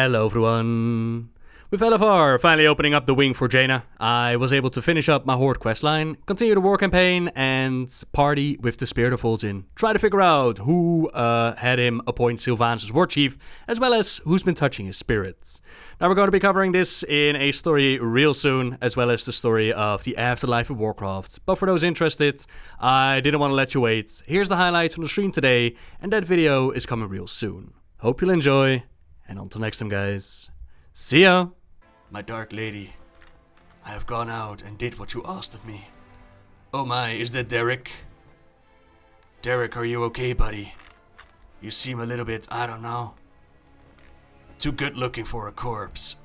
Hello everyone! With LFR finally opening up the wing for Jaina, I was able to finish up my Horde questline, continue the war campaign, and party with the Spirit of Vol'jin. Try to figure out who had him appoint Sylvanas as Warchief, as well as who's been touching his spirits. Now we're going to be covering this in a story real soon, as well as the story of the afterlife of Warcraft. But for those interested, I didn't want to let you wait. Here's the highlights from the stream today, and that video is coming real soon. Hope you'll enjoy, and until next time guys, see ya! My dark lady, I have gone out and did what you asked of me. Oh my, is that Derek? Derek, are you okay, buddy? You seem a little bit, I don't know, too good looking for a corpse.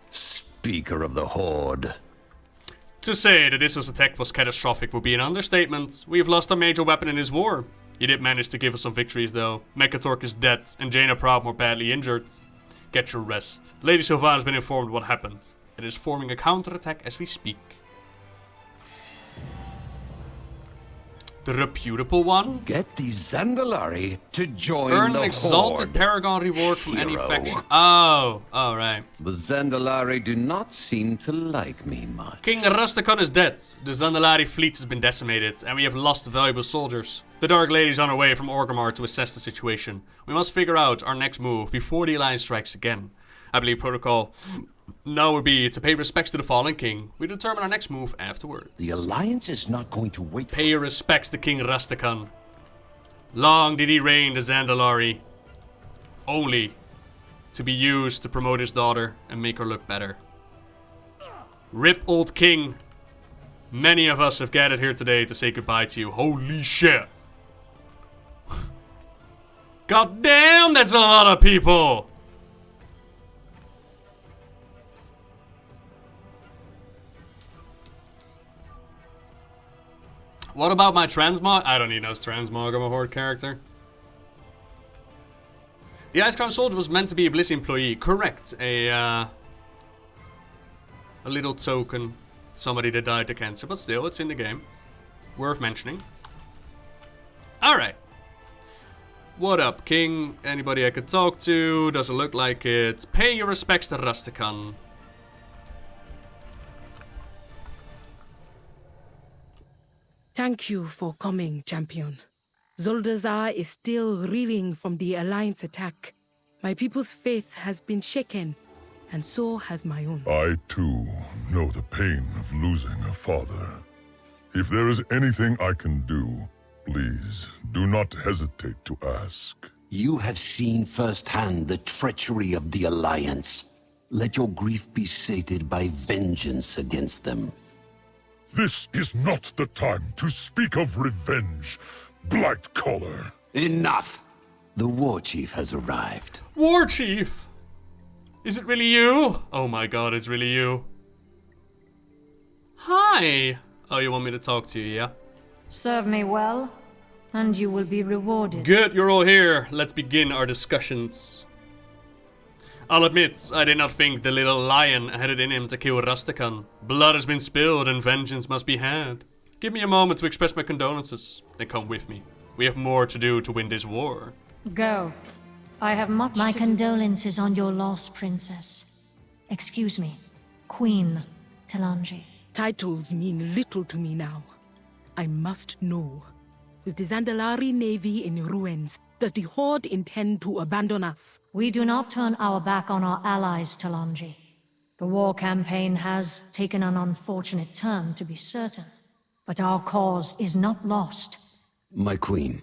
Speaker of the Horde. To say that this attack was catastrophic would be an understatement. We've lost a major weapon in this war. He did manage to give us some victories though. Meccatork is dead and Jaina Proudmoore badly injured. Get your rest. Lady Sylvanas has been informed what happened. It is forming a counterattack as we speak. The reputable one? Get the Dazar'Alor to join Earn the an exalted Horde. paragon reward from any Hero. faction. Oh, right. The Dazar'Alor do not seem to like me much. King Rasta Khan is dead. The Dazar'Alor fleet has been decimated, and we have lost valuable soldiers. The Dark Lady is on her way from Orgrimmar to assess the situation. We must figure out our next move before the Alliance strikes again. I believe protocol now would be to pay respects to the fallen king. We determine our next move afterwards. The Alliance is not going to wait Pay your respects to King Rasta Khan. Long did he reign the Dazar'Alor, only to be used to promote his daughter and make her look better. Rip, old king. Many of us have gathered here today to say goodbye to you. Holy shit. God damn, that's a lot of people. What about my transmog? I don't need no transmog. I'm a Horde character. The Ice Crown Soldier was meant to be a Bliss employee. Correct. A little token. Somebody that died to cancer. But still, it's in the game. Worth mentioning. Alright. What up, King? Anybody I could talk to? Doesn't look like it. Pay your respects to Rasta Khan. Thank you for coming, champion. Zuldazar is still reeling from the Alliance attack. My people's faith has been shaken, and so has my own. I, too, know the pain of losing a father. If there is anything I can do, please, do not hesitate to ask. You have seen firsthand the treachery of the Alliance. Let your grief be sated by vengeance against them. This is not the time to speak of revenge, Blightcaller. Enough! The Warchief has arrived. Warchief! Is it really you? Oh my god, it's really you. Hi! Oh, you want me to talk to you, yeah? Serve me well, and you will be rewarded. Good, you're all here. Let's begin our discussions. I'll admit, I did not think the little lion had it in him to kill Rasta Khan. Blood has been spilled and vengeance must be had. Give me a moment to express my condolences. Then come with me. We have more to do to win this war. Go. I have much My to condolences on your loss, Princess. Excuse me, Queen Talanji. Titles mean little to me now. I must know. With the Dazar'Alor navy in ruins, does the Horde intend to abandon us? We do not turn our back on our allies, Talanji. The war campaign has taken an unfortunate turn, to be certain. But our cause is not lost. My queen,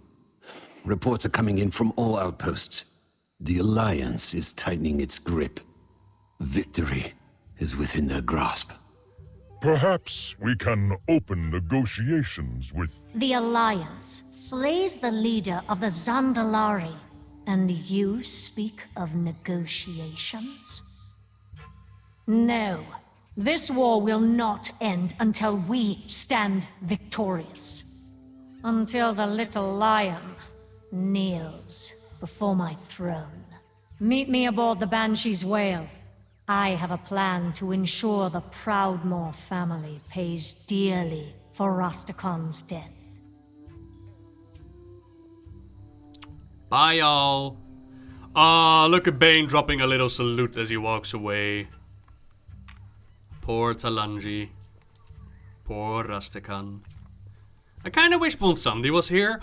reports are coming in from all outposts. The Alliance is tightening its grip. Victory is within their grasp. Perhaps we can open negotiations with... The Alliance slays the leader of the Dazar'Alor, and you speak of negotiations? No, this war will not end until we stand victorious. Until the little lion kneels before my throne. Meet me aboard the Banshee's whale. I have a plan to ensure the Proudmoore family pays dearly for Rasta Khan's death. Bye, y'all. Ah, look at Bane dropping a little salute as he walks away. Poor Talanji. Poor Rasta Khan. I kinda wish Bwonsamdi was here.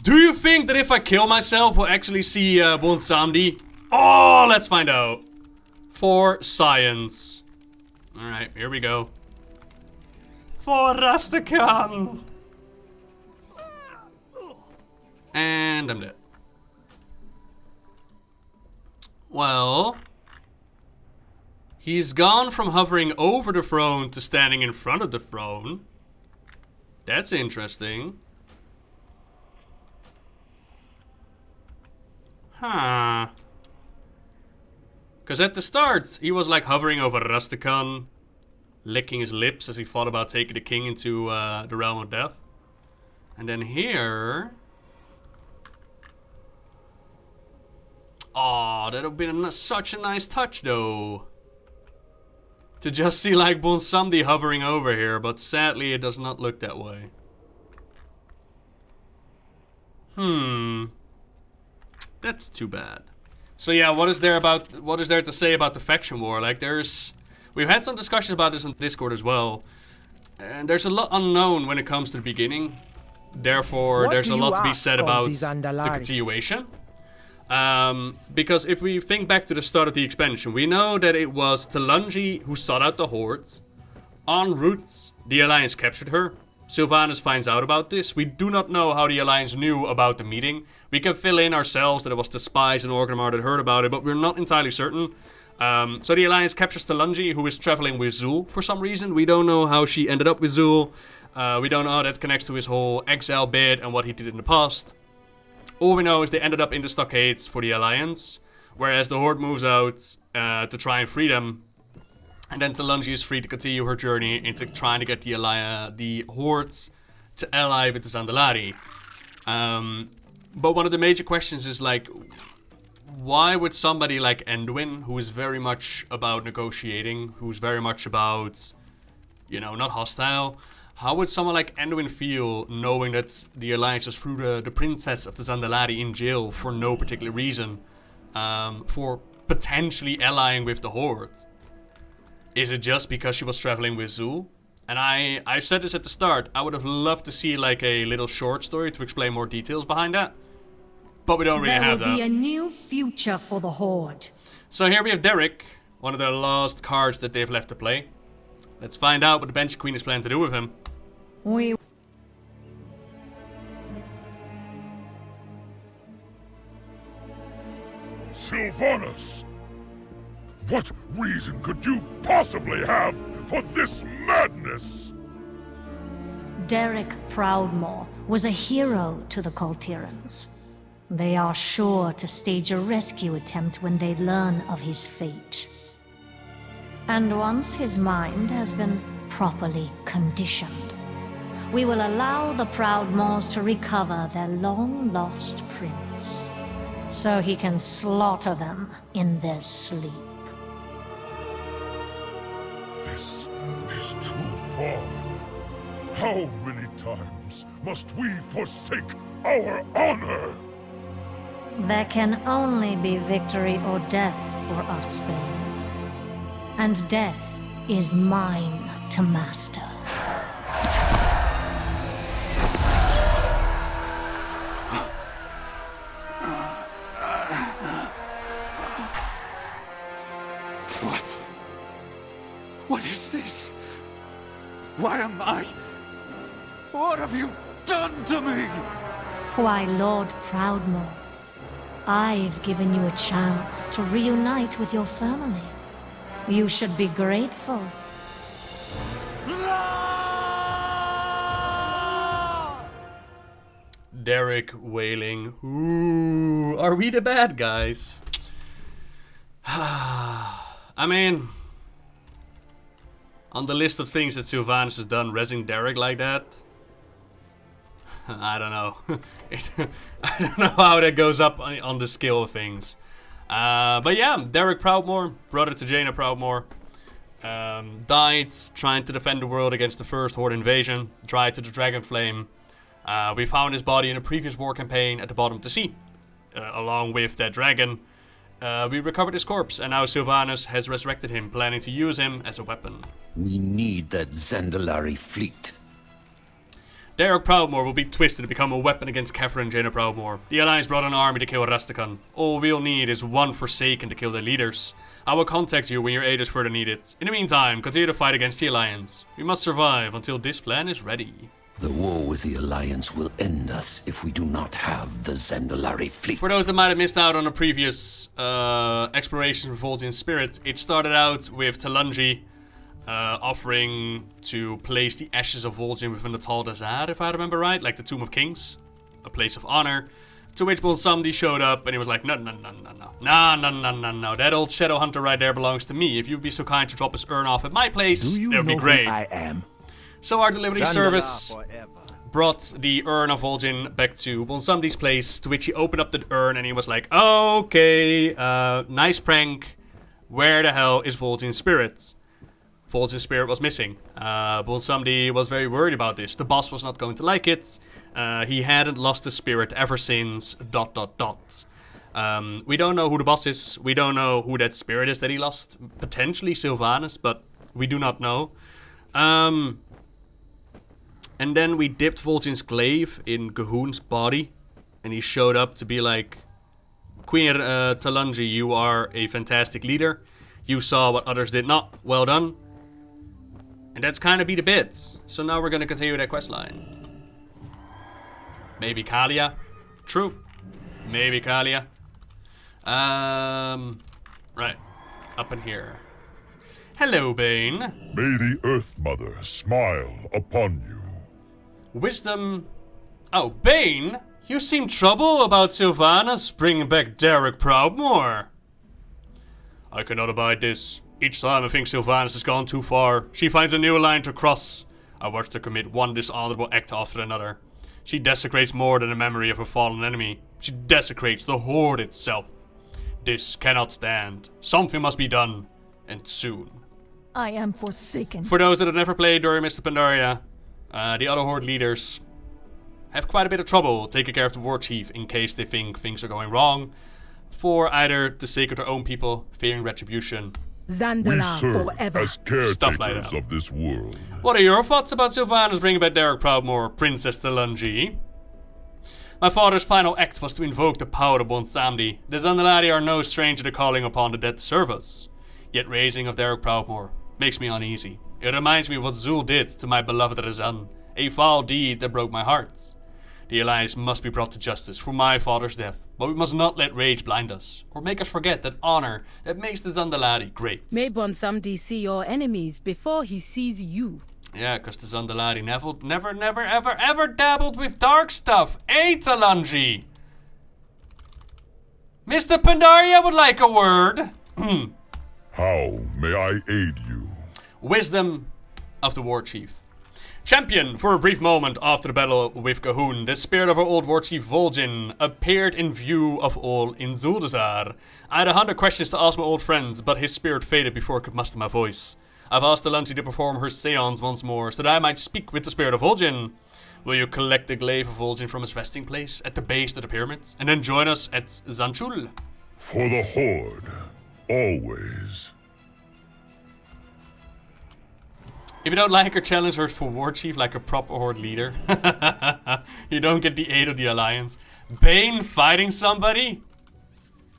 Do you think that if I kill myself, we'll actually see Bwonsamdi? Oh, let's find out. For science. Alright, here we go. For Rasta Khan. And I'm dead. Well, he's gone from hovering over the throne to standing in front of the throne. That's interesting. Huh. Because at the start, he was like hovering over Rasta Khan, licking his lips as he thought about taking the king into the realm of death. And then here... Oh, that would have been such a nice touch, though. To just see, like, Bwonsamdi hovering over here, but sadly it does not look that way. That's too bad. So yeah, what is there to say about the faction war? Like, we've had some discussions about this on Discord as well. And there's a lot unknown when it comes to the beginning. Therefore, there's a lot to be said about the continuation. Because if we think back to the start of the expansion, we know that it was Talanji who sought out the Horde. En route, the Alliance captured her. Sylvanas finds out about this. We do not know how the Alliance knew about the meeting. We can fill in ourselves that it was the spies in Orgrimmar that heard about it, but we're not entirely certain. So the Alliance captures Talanji, who is traveling with Zul for some reason. We don't know how she ended up with Zul. We don't know how that connects to his whole exile bit and what he did in the past. All we know is they ended up in the stockades for the Alliance, whereas the Horde moves out to try and free them. And then Talanji is free to continue her journey into trying to get the Hordes to ally with the Zandalari. But one of the major questions is, like, why would somebody like Anduin, who is very much about negotiating, who's very much about, you know, not hostile, how would someone like Anduin feel knowing that the Alliance just threw the princess of the Zandalari in jail for no particular reason, for potentially allying with the Horde? Is it just because she was traveling with Zul? And I said this at the start, I would have loved to see like a little short story to explain more details behind that. But we don't really have that. There will be a new future for the Horde. So here we have Derek, one of the last cards that they've left to play. Let's find out what the Banshee Queen is planning to do with him. Sylvanas! What reason could you possibly have for this madness? Derek Proudmoore was a hero to the Kultirans. They are sure to stage a rescue attempt when they learn of his fate. And once his mind has been properly conditioned, we will allow the Proudmoores to recover their long-lost prince, so he can slaughter them in their sleep. This is too far. How many times must we forsake our honor? There can only be victory or death for us, Bane. And death is mine to master. What is this? Why am I? What have you done to me? Why, Lord Proudmoore, I've given you a chance to reunite with your family. You should be grateful. Derek wailing. Ooh, are we the bad guys? I mean, on the list of things that Sylvanas has done, resing Derek like that, I don't know. I don't know how that goes up on the scale of things. But yeah, Derek Proudmoore, brother to Jaina Proudmoore, died trying to defend the world against the first Horde invasion, died to the Dragon Flame. We found his body in a previous war campaign at the bottom of the sea. along with that dragon, we recovered his corpse, and now Sylvanas has resurrected him, planning to use him as a weapon. We need that Dazar'Alor fleet. Derek Proudmoore will be twisted to become a weapon against Kefra and Jaina Proudmoore. The Alliance brought an army to kill Rasta Khan. All we'll need is one Forsaken to kill their leaders. I will contact you when your aid is further needed. In the meantime, continue to fight against the Alliance. We must survive until this plan is ready. The war with the Alliance will end us if we do not have the Dazar'Alor fleet. For those that might have missed out on a previous exploration with Vol'jin Spirit, it started out with Talungi offering to place the ashes of Vol'jin within the Tal Dazar, if I remember right, like the Tomb of Kings, a place of honor. To which Bwonsamdi showed up and he was like, no, that old shadow hunter right there belongs to me. If you'd be so kind to drop his urn off at my place, that would be great. I am? So our delivery service brought the urn of Vol'jin back to Bwonsamdi's place, to which he opened up the urn and he was like, okay, nice prank. Where the hell is Vol'jin Spirit? Vol'jin Spirit was missing. Bwonsamdi was very worried about this. The boss was not going to like it. He hadn't lost the spirit ever since ... We don't know who the boss is. We don't know who that spirit is that he lost. Potentially Sylvanas, but we do not know. And then we dipped Vol'jin's glaive in G'huun's body. And he showed up to be like, Queen Talungi, you are a fantastic leader. You saw what others did not. Well done. And that's kind of be the bits. So now we're going to continue that questline. Maybe Kalia. True. Maybe Kalia. Right. Up in here. Hello, Bane. May the Earth Mother smile upon you. Wisdom. Oh, Bane? You seem troubled about Sylvanas bringing back Derek Proudmoore. I cannot abide this. Each time I think Sylvanas has gone too far, she finds a new line to cross. I watch her commit one dishonorable act after another. She desecrates more than the memory of her fallen enemy. She desecrates the Horde itself. This cannot stand. Something must be done, and soon. I am forsaken. For those that have never played during Mr. Pandaria, the other Horde leaders have quite a bit of trouble taking care of the Warchief in case they think things are going wrong, for either the sake of their own people, fearing retribution. We Dazar'Alor serve forever. as Stuff like caretakers that. of this world. What are your thoughts about Sylvanas bringing back Derek Proudmoore, Princess Talungi? My father's final act was to invoke the power of Bwonsamdi. The Dazar'Alor are no stranger to calling upon the dead to serve us. Yet raising of Derek Proudmoore makes me uneasy. It reminds me of what Zul did to my beloved Razan, a foul deed that broke my heart. The Alliance must be brought to justice for my father's death, but we must not let rage blind us, or make us forget that honor that makes the Dazar'Alor great. May Bwonsamdi see your enemies before he sees you. Yeah, because the Dazar'Alor never, ever dabbled with dark stuff, eh, Talungi? Mr. Pandaria would like a word. How may I aid you? Wisdom of the Warchief. Champion, for a brief moment after the battle with G'huun, the spirit of our old Warchief Vol'jin appeared in view of all in Zuldazar. I had 100 questions to ask my old friends, but his spirit faded before I could muster my voice. I've asked Talungi to perform her seance once more, so that I might speak with the spirit of Vol'jin. Will you collect the glaive of Vol'jin from his resting place at the base of the pyramids, and then join us at Zanchul? For the Horde, always. If you don't like her, challenge her for Warchief like a proper Horde leader. You don't get the aid of the Alliance. Bane fighting somebody?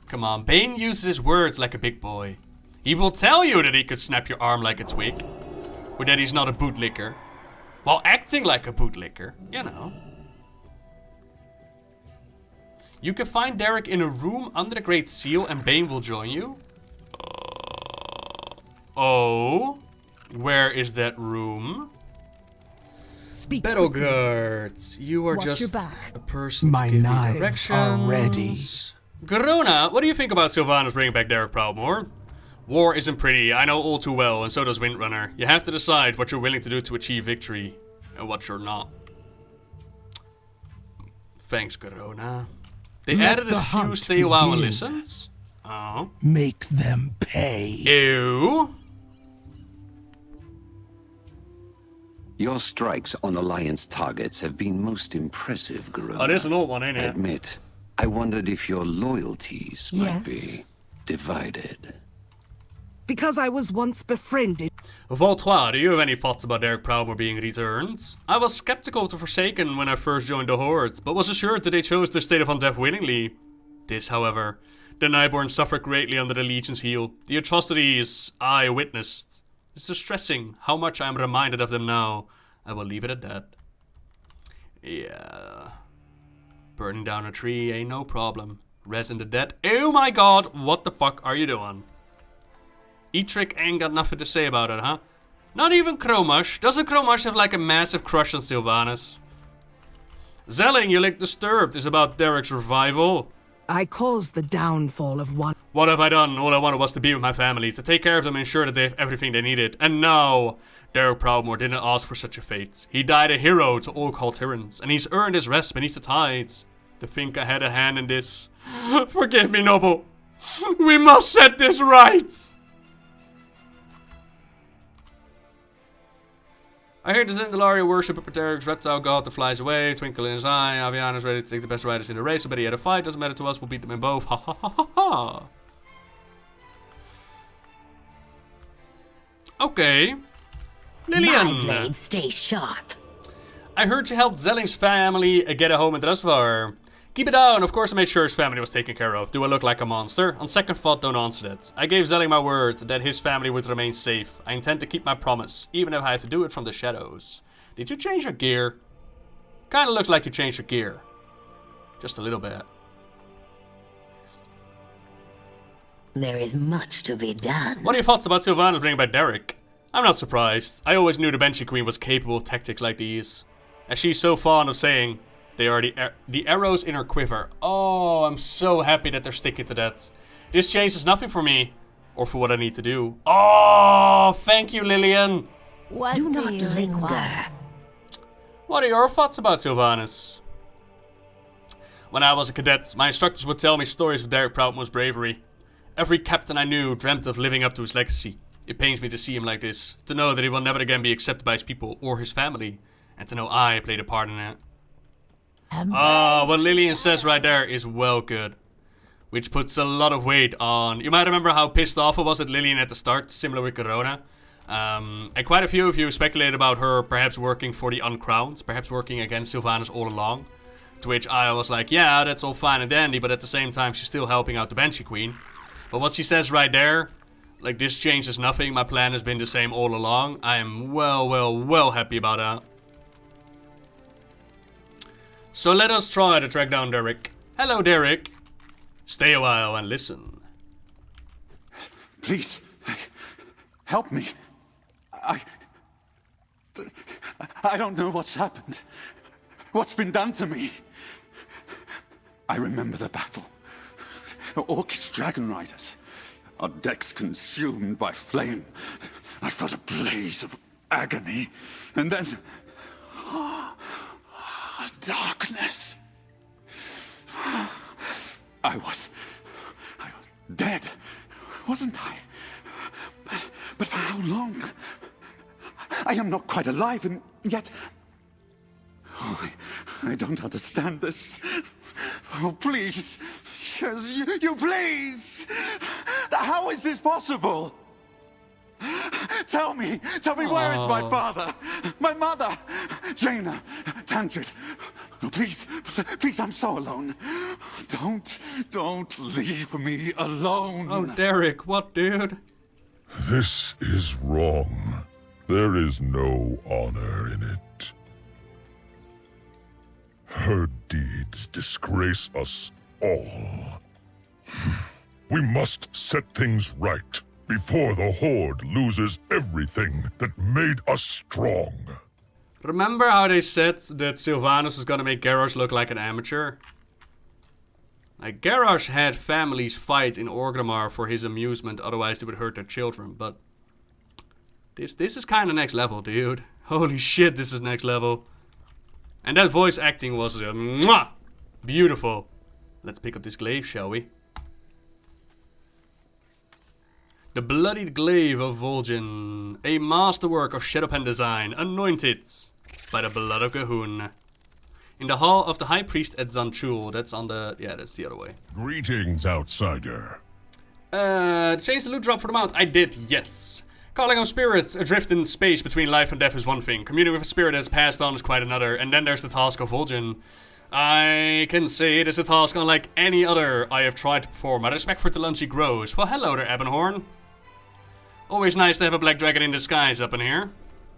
Come on, Bane uses his words like a big boy. He will tell you that he could snap your arm like a twig, or that he's not a bootlicker, while acting like a bootlicker, you know. You can find Derek in a room under the Great Seal and Bane will join you. Oh? Where is that room? Speak Battle quickly. guards, you are Watch your just back. a person My to give you knives directions. are ready. Garona, what do you think about Sylvanas bringing back Derek Proudmoore? War isn't pretty, I know all too well, and so does Windrunner. You have to decide what you're willing to do to achieve victory, and what you're not. Thanks, Garona. They Let added the a few hunt stay a while and begin. listens. Oh. Make them pay. Ew. Your strikes on Alliance targets have been most impressive, Garona. Oh, there's an old one, ain't I it? admit, I wondered if your loyalties might Yes. be divided. Because I was once befriended. Vol'jin, do you have any thoughts about Derek Proudmoore being returned? I was skeptical of the Forsaken when I first joined the Horde, but was assured that they chose their state of undeath willingly. This, however, the Nightborn suffered greatly under the Legion's heel. The atrocities I witnessed. It's distressing how much I am reminded of them now. I will leave it at that. Yeah. Burning down a tree ain't no problem. Resin the dead. Oh my god, what the fuck are you doing? Etrick ain't got nothing to say about it, huh? Not even Chromush. Doesn't Chromush have like a massive crush on Sylvanas? Zelling, you look disturbed. Is about Derek's revival. I caused the downfall of one. What have I done? All I wanted was to be with my family, to take care of them and ensure that they have everything they needed. And now, Derek Proudmoore didn't ask for such a fate. He died a hero to all Khaltirans, and he's earned his rest beneath the tides. To think I had a hand in this. Forgive me, Noble. We must set this right. I hear the Dazar'Alor worship of Derek's reptile god that flies away, twinkle in his eye. Aviana's ready to take the best riders in the race, but he had a fight, doesn't matter to us, we'll beat them in both. Ha ha ha ha ha. Okay. Lillian. My blade stays sharp. I heard you helped Zelling's family get a home in Dazar'Alor. Keep it down. Of course I made sure his family was taken care of. Do I look like a monster? On second thought, don't answer that. I gave Zelling my word that his family would remain safe. I intend to keep my promise, even if I have to do it from the shadows. Did you change your gear? Kinda looks like you changed your gear. Just a little bit. There is much to be done. What are your thoughts about Sylvanas bringing back Derek? I'm not surprised. I always knew the Banshee Queen was capable of tactics like these. As she's so fond of saying, they are the arrows in her quiver. Oh, I'm so happy that they're sticking to that. This changes nothing for me, or for what I need to do. Oh, thank you, Lillian. What do not you linger. What are your thoughts about Sylvanas? When I was a cadet, my instructors would tell me stories of Derek Proudmoore's bravery. Every captain I knew dreamt of living up to his legacy. It pains me to see him like this, to know that he will never again be accepted by his people or his family, and to know I played a part in it. What Lillian says right there is well good. Which puts a lot of weight on... You might remember how pissed off I was at Lillian at the start, similar with Corona. And quite a few of you speculated about her perhaps working for the Uncrowned, perhaps working against Sylvanas all along. To which I was like, yeah, that's all fine and dandy, but at the same time she's still helping out the Banshee Queen. But what she says right there, like, this changes nothing, my plan has been the same all along. I am well happy about that. So let us try to track down Derek. Hello, Derek. Stay a while and listen. Please, help me. I don't know what's happened. What's been done to me. I remember the battle. The Orcish Dragon Riders. Our decks consumed by flame. I felt a blaze of agony. And then... darkness. I was dead, wasn't I? But for how long? I am not quite alive, and yet... Oh, I don't understand this. Oh, please. Yes, you please. How is this possible? Tell me, where is my father? My mother? Jaina, Tandred. No, please, I'm so alone. Don't leave me alone. Oh, Derek, what, dude? This is wrong. There is no honor in it. Her deeds disgrace us all. We must set things right before the Horde loses everything that made us strong. Remember how they said that Sylvanas was gonna make Garrosh look like an amateur? Like, Garrosh had families fight in Orgrimmar for his amusement, otherwise they would hurt their children, but... This is kinda next level, dude. Holy shit, this is next level. And that voice acting was mwah, beautiful. Let's pick up this glaive, shall we? The Bloodied Glaive of Vol'jin, a masterwork of Shadowpen design, anointed by the blood of Gahun. In the hall of the High Priest at Zanchul. That's on the... Yeah, that's the other way. Greetings, outsider. Change the loot drop for the mount. I did, yes. Calling on spirits adrift in space between life and death is one thing. Communing with a spirit that has passed on is quite another. And then there's the task of Vol'jin. I can say it is a task unlike any other I have tried to perform. My respect for Talanchi grows. Well, hello there, Ebonhorn. Always nice to have a black dragon in disguise up in here.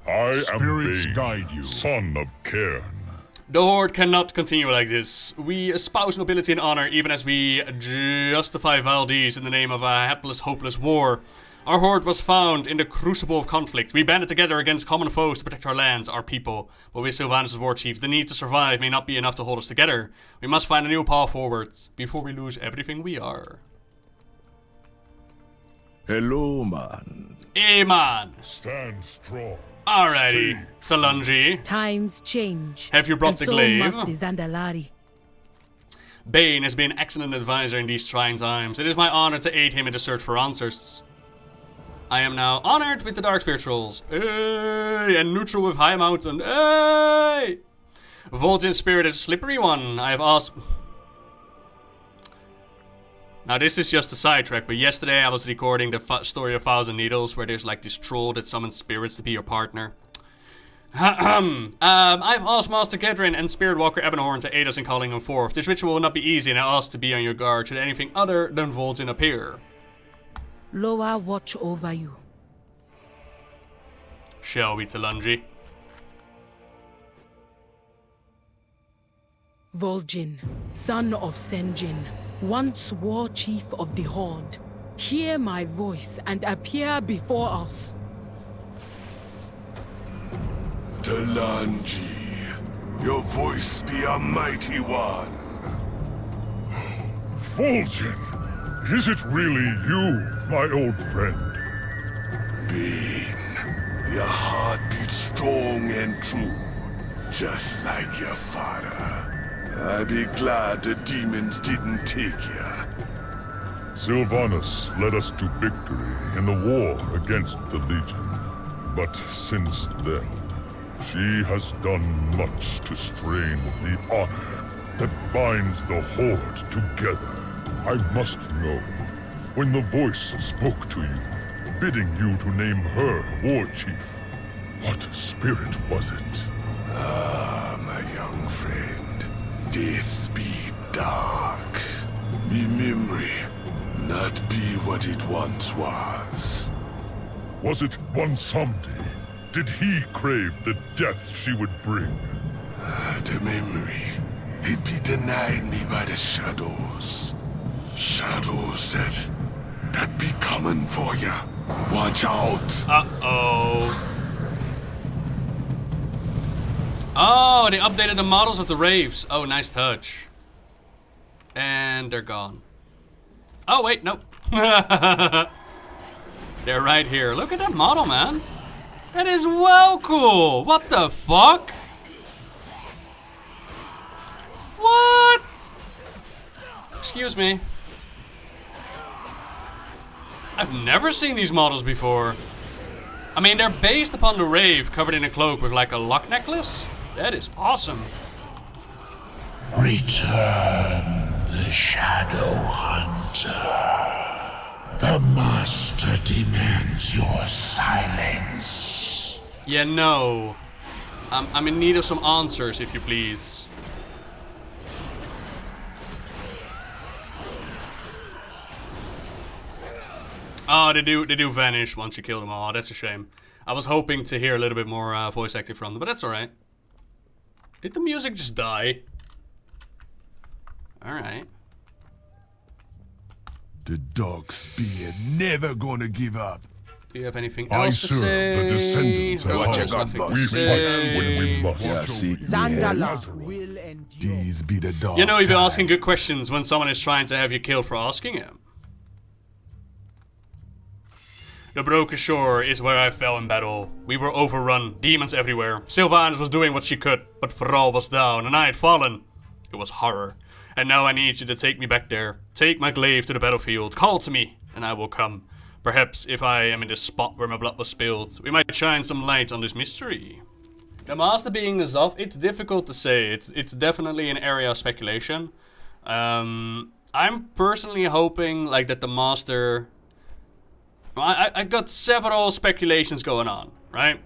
I Spirits am guide you. Bane, son of Cairn. The Horde cannot continue like this. We espouse nobility and honor even as we justify vile deeds in the name of a hapless, hopeless war. Our Horde was found in the crucible of conflict. We banded together against common foes to protect our lands, our people. But with Sylvanas as Warchief, the need to survive may not be enough to hold us together. We must find a new path forward before we lose everything we are. Hello, man. Hey, man. Stand strong. Alrighty, Salunji. Times change. Have you brought and the so glaive? must the Dazar'Alor. Bane has been an excellent advisor in these trying times. It is my honor to aid him in the search for answers. I am now honored with the Dark Spirituals. Hey! And neutral with High Mountain. Hey! Vol'jin's spirit is a slippery one. I have asked... Now this is just a sidetrack, but yesterday I was recording the story of Thousand Needles, where there's like this troll that summons spirits to be your partner. I've asked Master Gedrin and Spirit Walker Ebonhorn to aid us in calling him forth. This ritual will not be easy, and I ask to be on your guard should anything other than Vol'jin appear. Loa watch over you. Shall we, Talanji? Vol'jin, son of Sen'jin, once war chief of the Horde, hear my voice and appear before us. Talanji, your voice be a mighty one. Vol'jin, is it really you, my old friend? Bane, your heart beats strong and true, just like your father. I'd be glad the demons didn't take you. Sylvanas led us to victory in the war against the Legion. But since then, she has done much to strain the honor that binds the Horde together. I must know, when the voice spoke to you, bidding you to name her Warchief, what spirit was it? Ah, my young friend. Death be dark. Me memory not be what it once was. Was it Bwonsamdi? Did he crave the death she would bring? The memory. It be denied me by the shadows. Shadows that be coming for ya. Watch out. Uh-oh. Oh, they updated the models of the Wraiths. Oh, nice touch. And they're gone. Oh, wait, nope. They're right here. Look at that model, man. That is well cool. What the fuck? What? Excuse me. I've never seen these models before. I mean, they're based upon the Wraith covered in a cloak with like a lock necklace. That is awesome. Return, the Shadow Hunter. The Master demands your silence. Yeah, no. I'm in need of some answers, if you please. Oh, they do vanish once you kill them all. That's a shame. I was hoping to hear a little bit more voice acting from them, but that's alright. Did the music just die? Alright. The dog spear never gonna give up. Do you have anything I else to serve say? the descendants of What you ours. got, boss? We fight when we must. Yeah, see, will endure. these be the dog. You know you've been asking good questions when someone is trying to have you killed for asking him. The broken shore is where I fell in battle. We were overrun, demons everywhere. Sylvanas was doing what she could, but Thrall was down, and I had fallen. It was horror. And now I need you to take me back there. Take my glaive to the battlefield. Call to me, and I will come. Perhaps if I am in the spot where my blood was spilled, we might shine some light on this mystery. The Master being Azov, it's difficult to say. It's definitely an area of speculation. I'm personally hoping like that the Master... I got several speculations going on, right?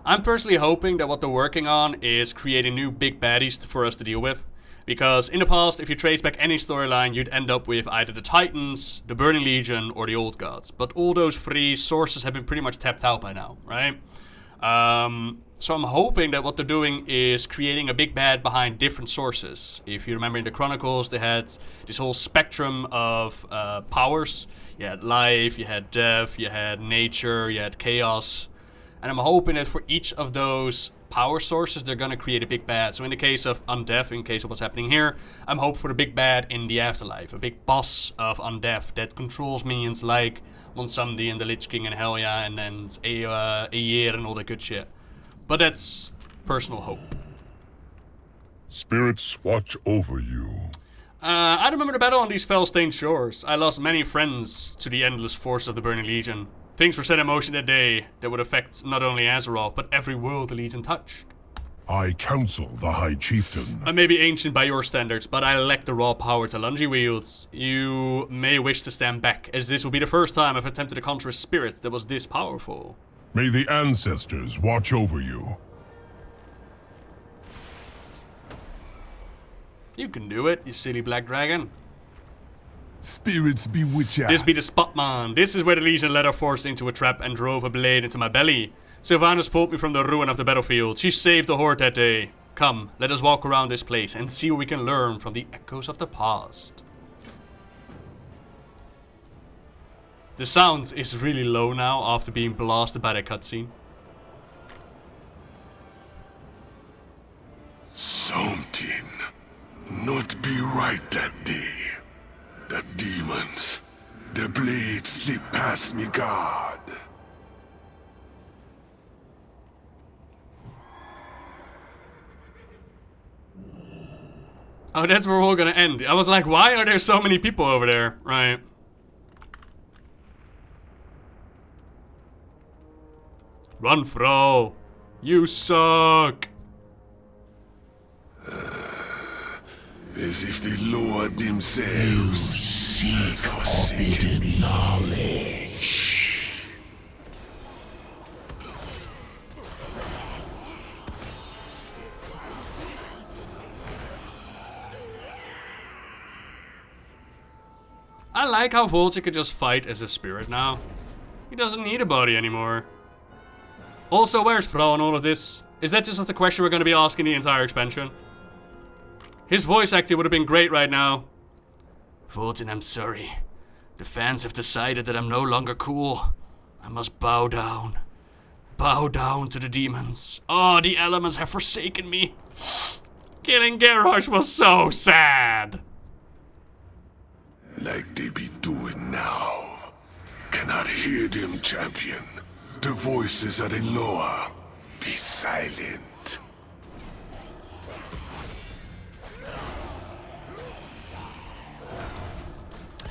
I'm personally hoping that what they're working on is creating new big baddies for us to deal with. Because in the past, if you trace back any storyline, you'd end up with either the Titans, the Burning Legion, or the Old Gods. But all those three sources have been pretty much tapped out by now, right? So I'm hoping that what they're doing is creating a big bad behind different sources. If you remember in the Chronicles, they had this whole spectrum of powers. You had life, you had death, you had nature, you had chaos. And I'm hoping that for each of those power sources, they're going to create a big bad. So in the case of Undeath, in case of what's happening here, I'm hoping for the big bad in the afterlife. A big boss of Undeath that controls minions like Bwonsamdi and the Lich King and Helya and then Ayer and all that good shit. But that's personal hope. Spirits watch over you. I remember the battle on these fell-stained shores. I lost many friends to the endless force of the Burning Legion. Things were set in motion that day that would affect not only Azeroth, but every world the Legion touched. I counsel the High Chieftain. I may be ancient by your standards, but I lack the raw power Talanji wields. You may wish to stand back, as this will be the first time I've attempted to conjure a spirit that was this powerful. May the ancestors watch over you. You can do it, you silly black dragon. Spirits bewitch ya. This be the spot, man. This is where the Legion led our force into a trap and drove a blade into my belly. Sylvanas pulled me from the ruin of the battlefield. She saved the Horde that day. Come, let us walk around this place and see what we can learn from the echoes of the past. The sound is really low now after being blasted by that cutscene. Something not be right that day. The demons, the blade slipped past me guard. Oh, that's where we're gonna end. I was like, why are there so many people over there? Right. Run, Fro. You suck. As if they lowered themselves. You seek forbidden knowledge. I like how Vol'jin can just fight as a spirit now. He doesn't need a body anymore. Also, where's Fro in all of this? Is that just the question we're going to be asking the entire expansion? His voice acting would have been great right now. Vol'jin, I'm sorry. The fans have decided that I'm no longer cool. I must bow down. Bow down to the demons. Oh, the elements have forsaken me. Killing Garrosh was so sad. Like they be doing now. Cannot hear them, champion. The voices are the lower. Be silent.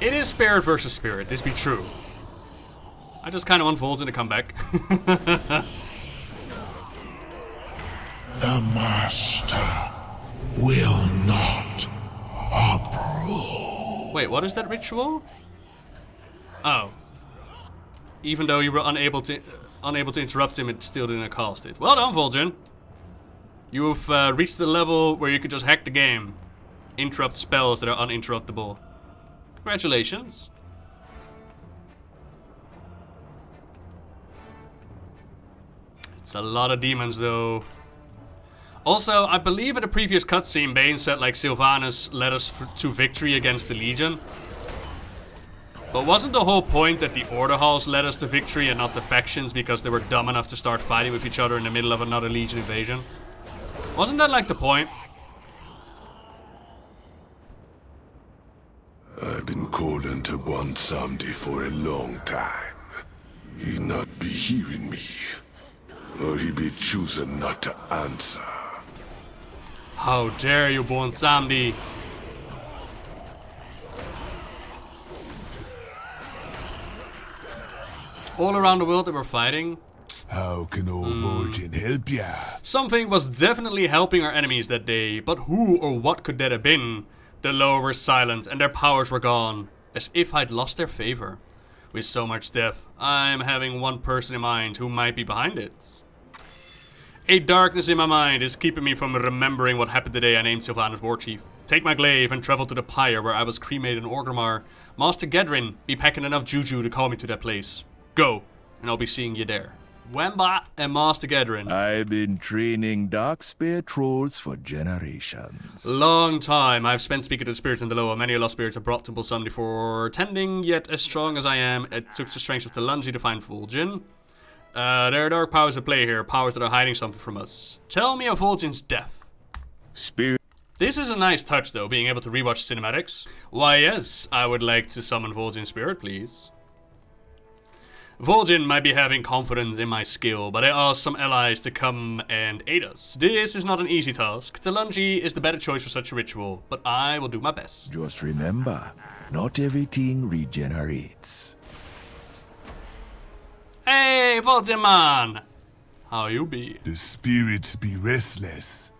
It is spirit versus spirit, this be true. I just kind of want Vol'jin to come back. The Master will not approve. Wait, what is that ritual? Oh. Even though you were unable to interrupt him, it still didn't cast it. Well done, Vol'jin. You've reached the level where you can just hack the game. Interrupt spells that are uninterruptible. Congratulations. It's a lot of demons, though. Also, I believe in the previous cutscene, Bane said, like, Sylvanas led us to victory against the Legion. But wasn't the whole point that the Order Halls led us to victory and not the factions because they were dumb enough to start fighting with each other in the middle of another Legion invasion? Wasn't that, like, the point? I've been calling to Bwonsamdi for a long time. He not be hearing me. Or he be choosing not to answer. How dare you, Bwonsamdi? All around the world they were fighting. How can old Vol'jin help ya? Something was definitely helping our enemies that day, but who or what could that have been? The Loa were silent and their powers were gone, as if I'd lost their favor. With so much death, I'm having one person in mind who might be behind it. A darkness in my mind is keeping me from remembering what happened the day I named Sylvanas Warchief. Take my glaive and travel to the pyre where I was cremated in Orgrimmar. Master Gedrin be packing enough juju to call me to that place. Go, and I'll be seeing you there. Wamba and Master Gedrin. I've been training Darkspear trolls for generations. Long time I've spent speaking to the spirits in the Loa. Many lost spirits are brought to Bwonsamdi for tending, yet as strong as I am, it took the strength of the Lungi to find Vol'jin. There are dark powers at play here, powers that are hiding something from us. Tell me of Vol'jin's death. Spirit. This is a nice touch though, being able to rewatch cinematics. Why yes, I would like to summon Vol'jin's spirit, please. Vol'jin might be having confidence in my skill, but I asked some allies to come and aid us. This is not an easy task. Lungi is the better choice for such a ritual, but I will do my best. Just remember, not everything regenerates. Hey, Vol'jin man! How you be? The spirits be restless.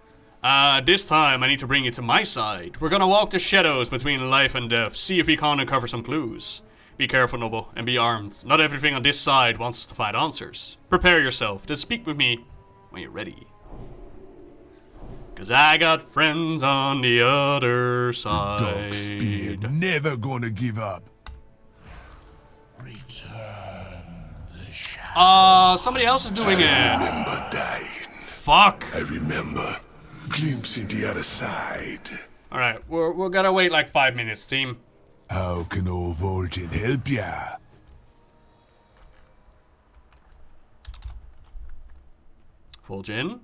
This time I need to bring you to my side. We're gonna walk the shadows between life and death, see if we can uncover some clues. Be careful, Noble, and be armed. Not everything on this side wants us to find answers. Prepare yourself, then speak with me when you're ready. Cause I got friends on the other side. The Darkspear never gonna give up. Somebody else is doing it. I remember dying. Fuck. I remember glimpsing the other side. Alright, we're gonna wait like 5 minutes, team. How can old Vol'jin help ya? Vol'jin,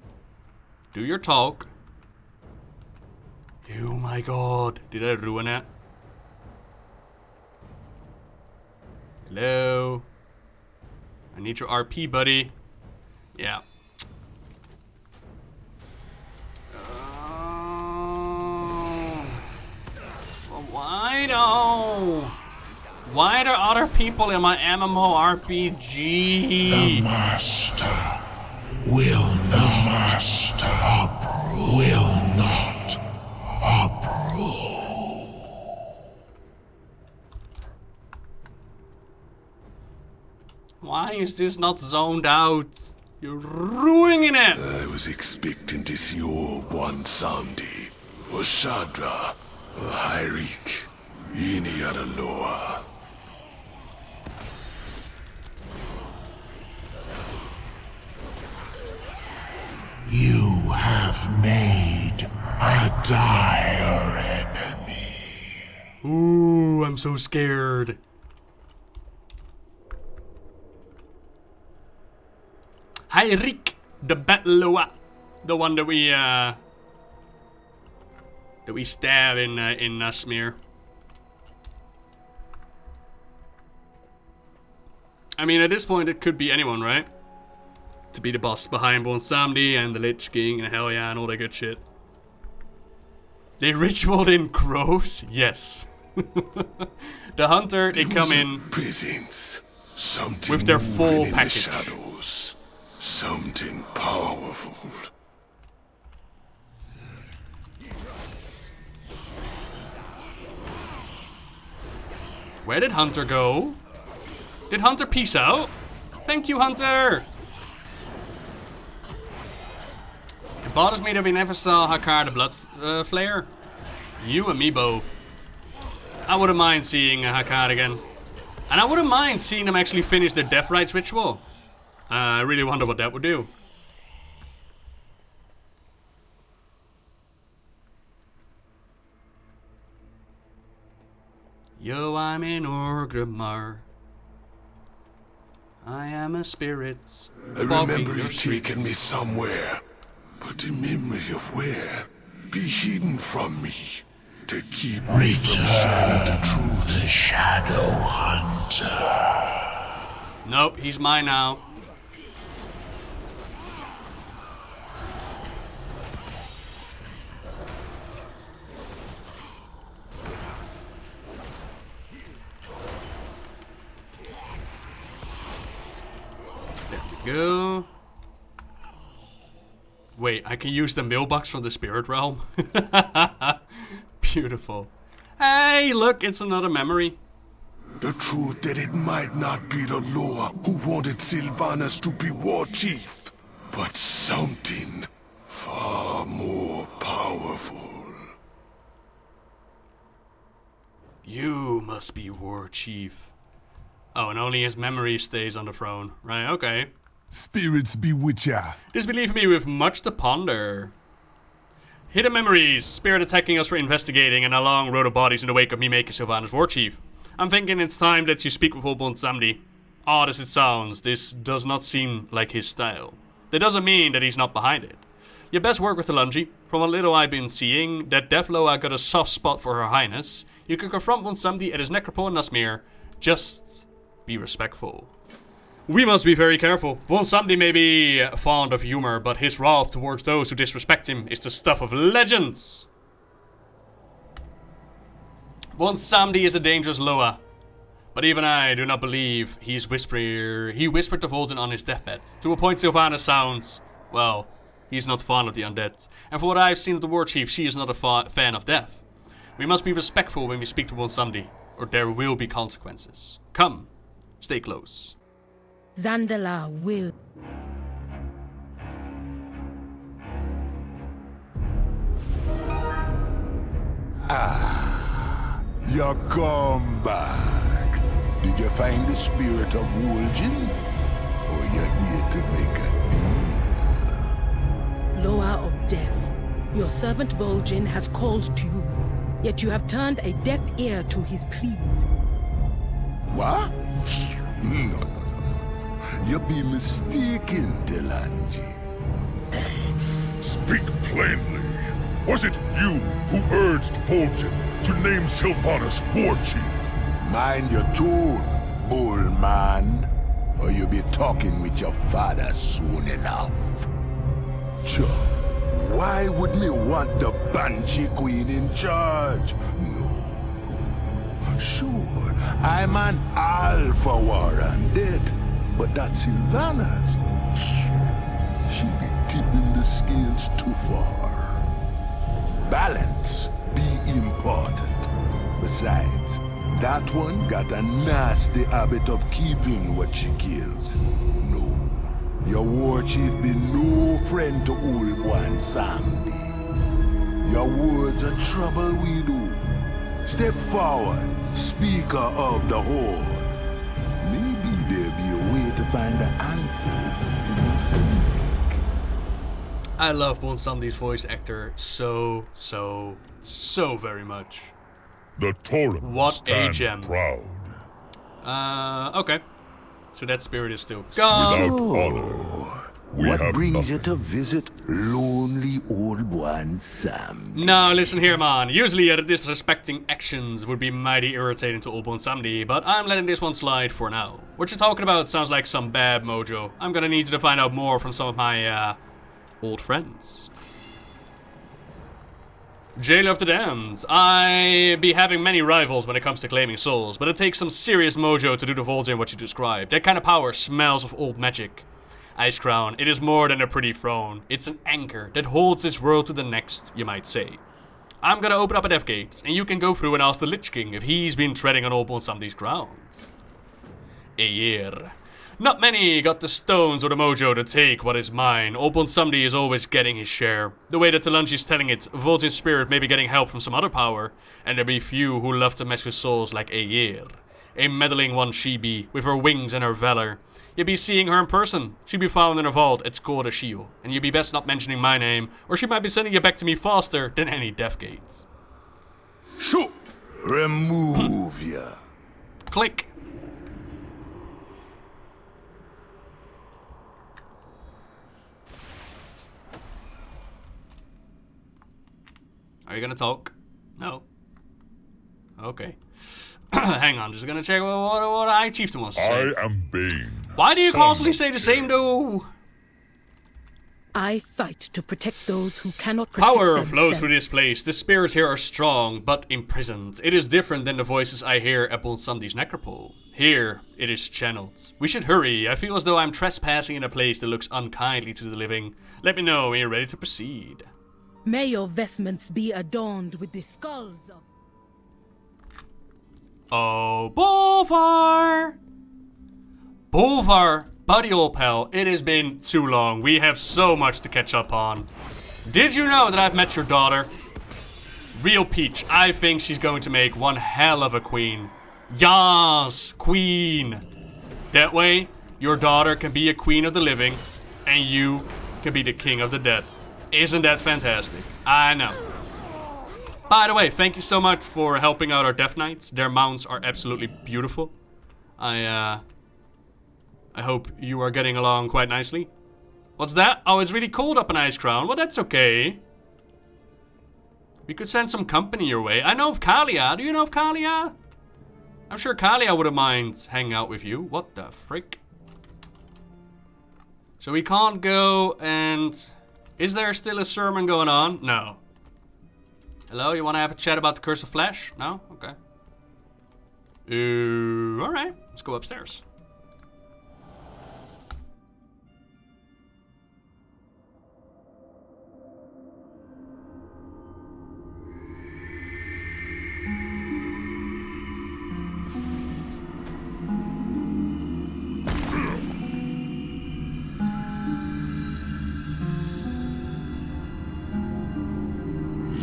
do your talk. Oh my god, did I ruin it? Hello? I need your RP, buddy. Yeah. Why do other people in my MMORPG? The master will not approve. Why is this not zoned out? You're ruining it! I was expecting to see old Bwonsamdi, or Shadra, or Hyrik, any other Loa. You have made a dire enemy. Ooh, I'm so scared. Hyrik, the battle Loa, the one that we stab in Nasmir. I mean, at this point, it could be anyone, right? To be the boss behind Bwonsamdi and the Lich King and hell yeah and all that good shit. They ritualed in crows? Yes. The hunter, they come in presence. Something with their full in package. The shadows. Something powerful. Where did Hunter go? Did Hunter peace out? Thank you, Hunter! It bothers me that we never saw Hakar the Blood Flayer. You and me both. I wouldn't mind seeing Hakar again. And I wouldn't mind seeing them actually finish their death rites ritual. I really wonder what that would do. Yo, I'm in Orgrimmar. I am a spirit. I remember you taking me somewhere, but the memory of where be hidden from me to keep me from sharing the truth. The Shadow Hunter. Nope, he's mine now. Go. Wait, I can use the mailbox from the spirit realm? Beautiful. Hey, look, it's another memory. The truth that it might not be the Loa who wanted Sylvanas to be Warchief, but something far more powerful. You must be Warchief. Oh, and only his memory stays on the throne. Right, okay. Spirits bewitch ya. This believed me with much to ponder. Hidden memories, spirit attacking us for investigating, and a long row of bodies in the wake of me making Sylvanas Warchief. I'm thinking it's time that you speak with Bwonsamdi. Odd as it sounds, this does not seem like his style. That doesn't mean that he's not behind it. You best work with the Lungi. From what little I've been seeing, that Devloa got a soft spot for Her Highness. You can confront Bwonsamdi at his necropole in Nasmir. Just be respectful. We must be very careful. Bwonsamdi may be fond of humor, but his wrath towards those who disrespect him is the stuff of legends. Bwonsamdi is a dangerous Loa, but even I do not believe he whispered to Vol'jin on his deathbed. To a point Sylvanas sounds, well, he's not fond of the undead. And from what I've seen of the Warchief, she is not a fan of death. We must be respectful when we speak to Bwonsamdi, or there will be consequences. Come, stay close. Zandal'Or will. You come back. Did you find the spirit of Vol'jin? Or you here to make a deal? Loa of death, your servant Vol'jin has called to you, yet you have turned a deaf ear to his pleas. What? No. You be mistaken, Delangi. Speak plainly. Was it you who urged Vol'jin to name Sylvanas Warchief? Mind your tone, old man, or you'll be talking with your father soon enough. Sure, why would me want the Banshee Queen in charge? No. Sure, I'm an Alpha Warren dead, but that's Sylvanas. She be tipping the scales too far. Balance be important. Besides, that one got a nasty habit of keeping what she kills. No, your Warchief be no friend to old Bwonsamdi. Your words are trouble we do. Step forward, speaker of the Horde. Maybe there be a way to find the answers you seek. I love Bwonsamdi's voice actor so very much. The Torrent what stand a gem. proud. Okay. So that spirit is still gone. Without honor, we what have brings nothing. you to visit lonely old Bwonsamdi? Now listen here, man. Usually your disrespecting actions would be mighty irritating to old Bwonsamdi, but I'm letting this one slide for now. What you're talking about sounds like some bad mojo. I'm gonna need you to find out more from some of my, old friends. Jailer of the Damned. I be having many rivals when it comes to claiming souls, but it takes some serious mojo to do the Vol'jin what you described. That kind of power smells of old magic. Ice Crown, it is more than a pretty throne. It's an anchor that holds this world to the next, you might say. I'm gonna open up a death gate, and you can go through and ask the Lich King if he's been treading on old Bwonsamdi's ground. A year. Not many got the stones or the mojo to take what is mine. Old Bwonsamdi is always getting his share. The way that Talanji is telling it, Vol'jin's spirit may be getting help from some other power, and there be few who love to mess with souls like Ayer. A meddling one she be, with her wings and her valor. You be seeing her in person. She be found in her vault at Skåda Shield, and you be best not mentioning my name, or she might be sending you back to me faster than any death gates. Shoot! Remove ya. Click. Are you gonna talk? No. Okay. Hang on, just gonna check what High Chieftain wants to say. I am Bane. Why do you son constantly of say the same though? I fight to protect those who cannot protect Power themselves. flows through this place. The spirits here are strong, but imprisoned. It is different than the voices I hear at Bwonsamdi's necropole. Here, it is channeled. We should hurry. I feel as though I'm trespassing in a place that looks unkindly to the living. Let me know when you're ready to proceed. May your vestments be adorned with the skulls of... Oh, Bolvar! Bolvar, buddy old pal, it has been too long. We have so much to catch up on. Did you know that I've met your daughter? Real peach. I think she's going to make one hell of a queen. Yas, queen. That way, your daughter can be a queen of the living, and you can be the king of the dead. Isn't that fantastic? I know. By the way, thank you so much for helping out our Death Knights. Their mounts are absolutely beautiful. I hope you are getting along quite nicely. What's that? Oh, it's really cold up in Icecrown. Well, that's okay. We could send some company your way. I know of Kalia. Do you know of Kalia? I'm sure Kalia wouldn't mind hanging out with you. What the frick? So we can't go and... Is there still a sermon going on? No. Hello, you want to have a chat about the Curse of Flesh? No? Okay. Alright. Let's go upstairs.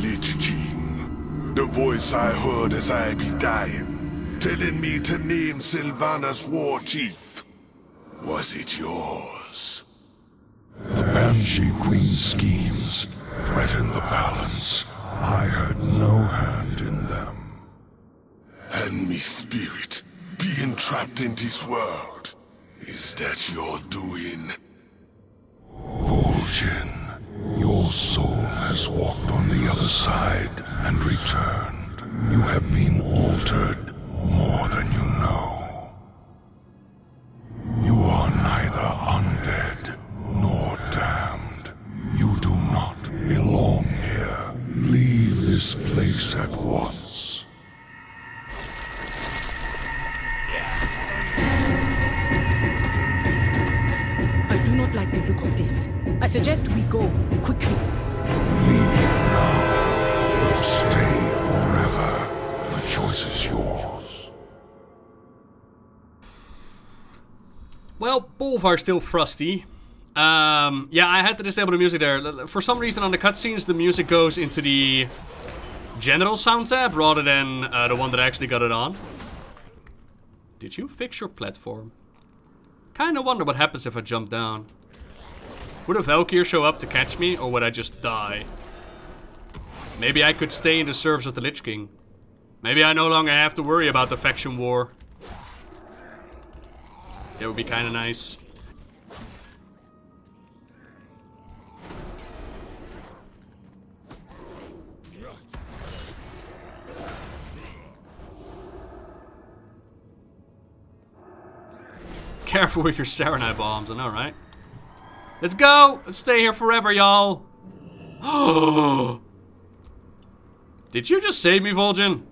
Lich King, the voice I heard as I be dying, telling me to name Sylvanas Warchief. Was it yours? The Banshee Queen's schemes threaten the balance. I had no hand in them. And me spirit being trapped in this world. Is that your doing? Vol'jin, your soul has walked on the other side and returned. You have been altered more than you know. You are neither undead nor damned. You do not belong here. Leave this place at once. I do not like the look of this. I suggest we go, quickly. Leave now, or stay forever. The choice is yours. Well, Bolvar's still frosty. Yeah, I had to disable the music there. For some reason on the cutscenes, the music goes into the general sound tab rather than the one that actually got it on. Did you fix your platform? Kinda wonder what happens if I jump down. Would a Valkyr show up to catch me, or would I just die? Maybe I could stay in the service of the Lich King. Maybe I no longer have to worry about the faction war. That would be kinda nice. Careful with your Saranite bombs, I know, right? Let's go! Let's stay here forever, y'all! Did you just save me, Vol'jin?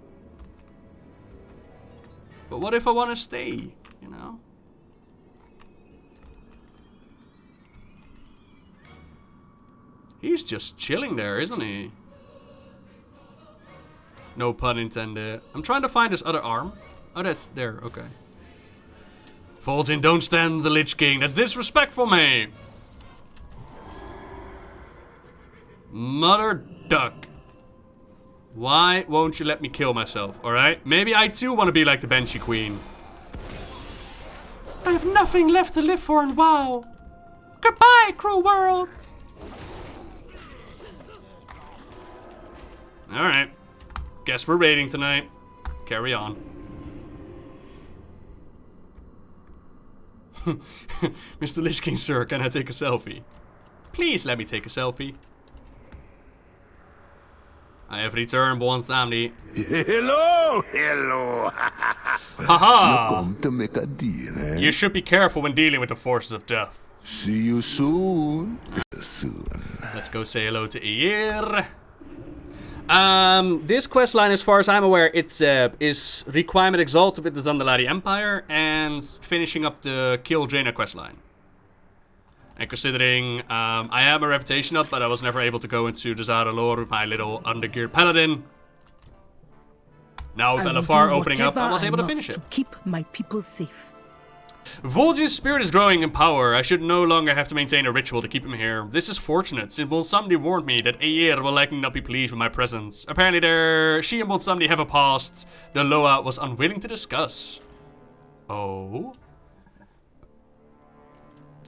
But what if I want to stay, you know? He's just chilling there, isn't he? No pun intended. I'm trying to find this other arm. Oh, that's there, okay. Vol'jin, don't stand the Lich King. That's disrespectful, mate. Mother duck. Why won't you let me kill myself, alright? Maybe I too want to be like the Banshee Queen. I have nothing left to live for in WoW. Goodbye, cruel world. Alright. Guess we're raiding tonight. Carry on. Mr. Lich King, sir, can I take a selfie? Please let me take a selfie. I have returned, Bwonsamdi. Hello, hello. Haha! You're going to make a deal, eh? You should be careful when dealing with the forces of death. See you soon. soon. Let's go say hello to Ayer. This questline, as far as I'm aware, it's is Requirement Exalted with the Zandalari Empire and finishing up the Kill Jaina questline. And considering I have a reputation up, but I was never able to go into Dazar'Alor with my little undergeared paladin. Now with LFR opening up, I was able to finish it. To keep my people safe. Vol'jin's spirit is growing in power. I should no longer have to maintain a ritual to keep him here. This is fortunate, since Bwonsamdi warned me that Ayer will likely not be pleased with my presence. Apparently she and Bwonsamdi have a past the Loa was unwilling to discuss. Oh?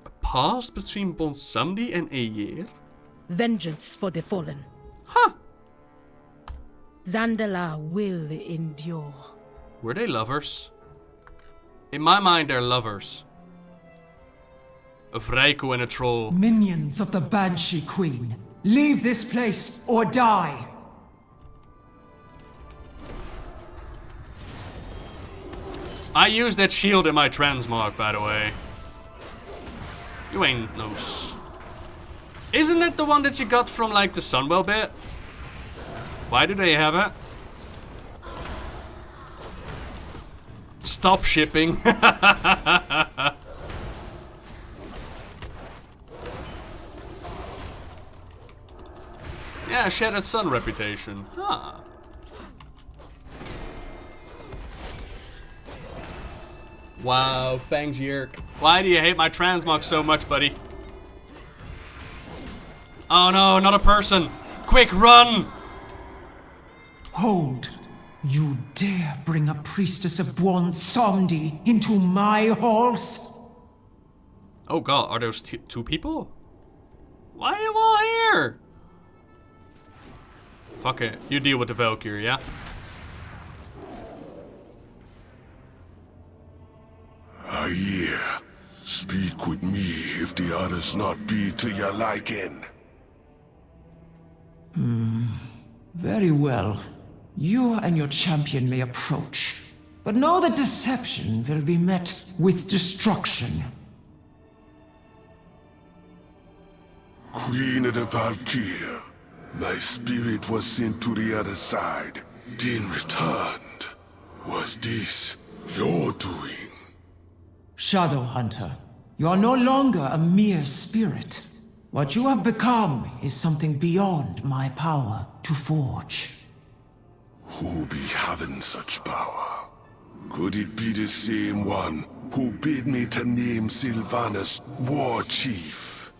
A past between Bwonsamdi and Ayer? Vengeance for the fallen. Huh. Zandal'Alor will endure. Were they lovers? In my mind, they're lovers. A Vrijko and a troll. Minions of the Banshee Queen, leave this place or die! I used that shield in my transmog, by the way. You ain't no Isn't it the one that you got from, like, the Sunwell bit? Why do they have it? Stop shipping. Yeah, Shattered Sun reputation. Huh. Wow, Fangs Yerk. Why do you hate my transmog so much, buddy? Oh no, not a person. Quick, run! Hold. You dare bring a priestess of Bwonsamdi into my halls? Oh god, are those two people? Why are you all here? Fuck it, you deal with the Valkyrie, yeah? Ayer, speak with me if the others not be to your liking. Very well. You and your champion may approach, but know that deception will be met with destruction. Queen of the Valkyrie, my spirit was sent to the other side, then returned. Was this your doing? Shadowhunter, you are no longer a mere spirit. What you have become is something beyond my power to forge. Who be having such power? Could it be the same one who bid me to name Sylvanas Warchief?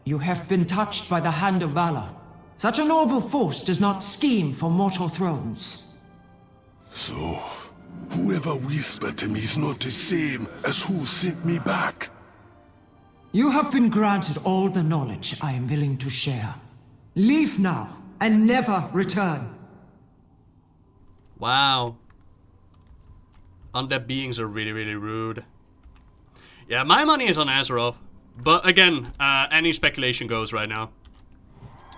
You have been touched by the hand of valor. Such a noble force does not scheme for mortal thrones. So, whoever whispered to me is not the same as who sent me back. You have been granted all the knowledge I am willing to share. Leave now, and never return. Wow. Undead beings are really, really rude. Yeah, my money is on Azeroth. But again, any speculation goes right now.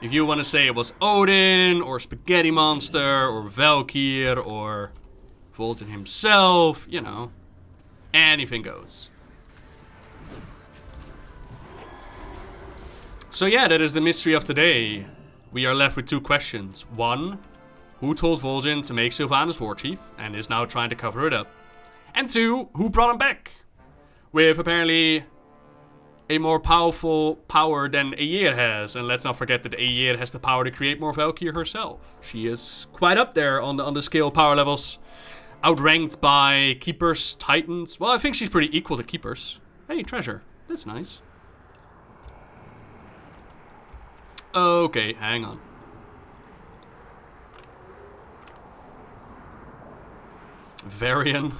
If you want to say it was Odin, or Spaghetti Monster, or Valkyr, or Vol'jin himself, you know. Anything goes. So yeah, that is the mystery of today. We are left with two questions. One, who told Vol'jin to make Sylvanas Warchief, and is now trying to cover it up? And two, who brought him back? With apparently a more powerful power than Ayer has. And let's not forget that Ayer has the power to create more Valkyrie herself. She is quite up there on the scale power levels. Outranked by Keepers, Titans. Well, I think she's pretty equal to Keepers. Hey, treasure. That's nice. Okay, hang on. Varian.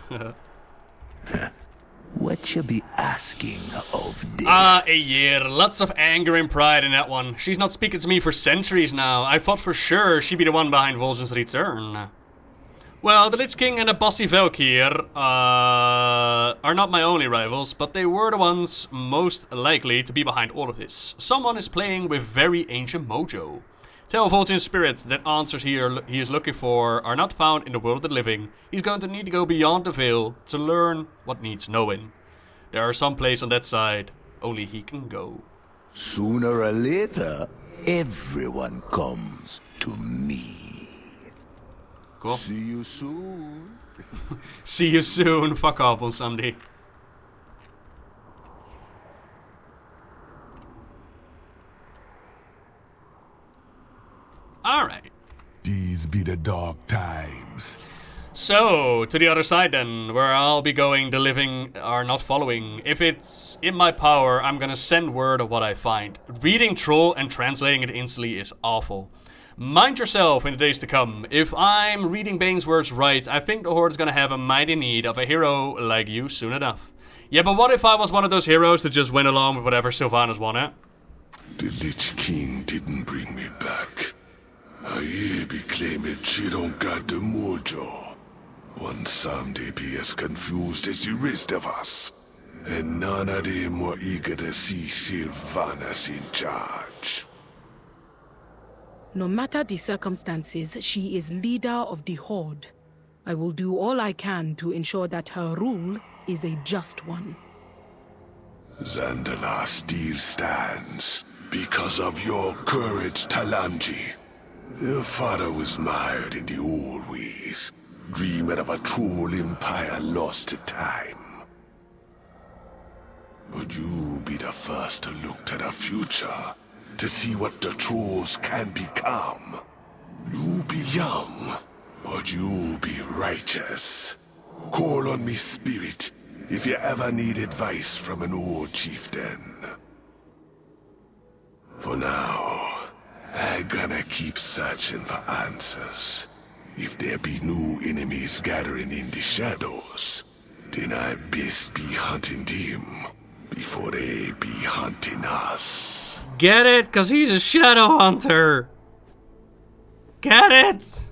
What you be asking of this? Ayer. Lots of anger and pride in that one. She's not speaking to me for centuries now. I thought for sure she'd be the one behind Vol'jin's return. Well, the Lich King and the bossy Valkyr are not my only rivals, but they were the ones most likely to be behind all of this. Someone is playing with very ancient mojo. Tell Vol'jin's spirit that answers he is looking for are not found in the world of the living. He's going to need to go beyond the veil to learn what needs knowing. There are some places on that side only he can go. Sooner or later, everyone comes to me. Cool. See you soon. See you soon. Fuck off, Bwonsamdi. Alright. These be the dark times. So, to the other side then, where I'll be going, the living are not following. If it's in my power, I'm gonna send word of what I find. Reading Troll and translating it instantly is awful. Mind yourself in the days to come. If I'm reading Bane's words right, I think the Horde is gonna have a mighty need of a hero like you soon enough. Yeah, but what if I was one of those heroes that just went along with whatever Sylvanas wanted? The Lich King didn't bring me back. I be claiming she don't got the mojo. Bwonsamdi be as confused as the rest of us. And none of them were eager to see Sylvanas in charge. No matter the circumstances, she is leader of the Horde. I will do all I can to ensure that her rule is a just one. Dazar'Alor still stands because of your courage, Talanji. Your father was mired in the old ways, dreaming of a troll empire lost to time. But you be the first to look to the future, to see what the trolls can become. You be young, but you be righteous. Call on me, spirit, if you ever need advice from an old chieftain. For now, I gonna keep searching for answers. If there be new enemies gathering in the shadows, then I best be hunting them before they be hunting us. Get it? 'Cause he's a shadow hunter. Get it?